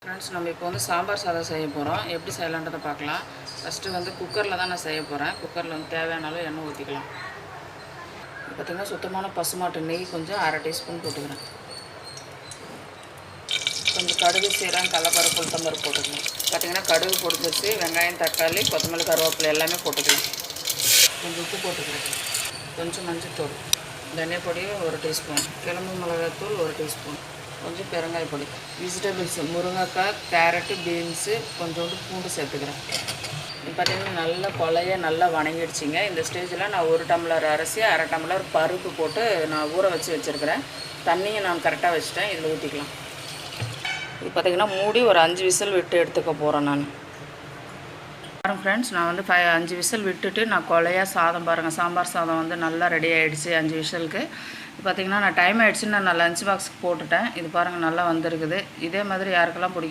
Friends, நம்ம இப்போ வந்து சாம்பார் சாதம் செய்ய போகிறோம். எப்படி செய்யலான்றதை பார்க்கலாம். ஃபஸ்ட்டு வந்து குக்கரில் தான் நான் செய்ய போகிறேன். குக்கரில் வந்து தேவையான அளவு எண்ணெய் ஊற்றிக்கலாம். பார்த்திங்கன்னா சுத்தமான பசுமாட்டு நெய் கொஞ்சம் 1/2 டீஸ்பூன் போட்டுக்கிறேன். கொஞ்சம் கடுகு, சீரகம், கடலைப்பருப்பு, உளுத்தம்பருப்பு போட்டுக்கலாம். பார்த்திங்கன்னா கடுகு பொடிச்சிருச்சு. வெங்காயம், தக்காளி, கொத்தமல்லி, கருவேப்பிலை எல்லாமே போட்டுக்கலாம். கொஞ்சம் உப்பு போட்டுக்கிறேன். கொஞ்சம் மஞ்சள்தூள், தனியா பொடி 1 டீஸ்பூன், கிழங்கு மிளகாய்த்தூள் 1 டீஸ்பூன், கொஞ்சம் பெருங்காய பொடி, வெஜிடபிள்ஸு முருங்கைக்காய், கேரட்டு, பீன்ஸு, கொஞ்சோண்டு பூண்டு சேர்த்துக்கிறேன். பார்த்திங்கன்னா நல்லா கொலைய நல்லா வணங்கிடுச்சிங்க. இந்த ஸ்டேஜில் நான் 1 டம்ளர் அரிசி, 1/2 டம்ளர் பருப்பு போட்டு நான் ஊற வச்சுருக்கிறேன். தண்ணியை நான் கரெக்டாக வச்சுட்டேன். இதில் ஊற்றிக்கலாம். இது பார்த்திங்கன்னா மூடி ஒரு 5 விசில் விட்டு எடுத்துக்க போகிறேன் நான். பாருங்கள் ஃப்ரெண்ட்ஸ், நான் வந்து 5 விசில் விட்டுட்டு நான் கொலையாக சாதம் பாருங்கள், சாம்பார் சாதம் வந்து நல்லா ரெடி ஆகிடுச்சு 5 விசிலுக்கு. பார்த்திங்கன்னா நான் டைம் ஆகிடுச்சுன்னு நான் லஞ்ச் பாக்ஸுக்கு போட்டுட்டேன். இது பாருங்கள் நல்லா வந்திருக்குது. இதே மாதிரி யாருக்கெல்லாம் பிடிக்கும்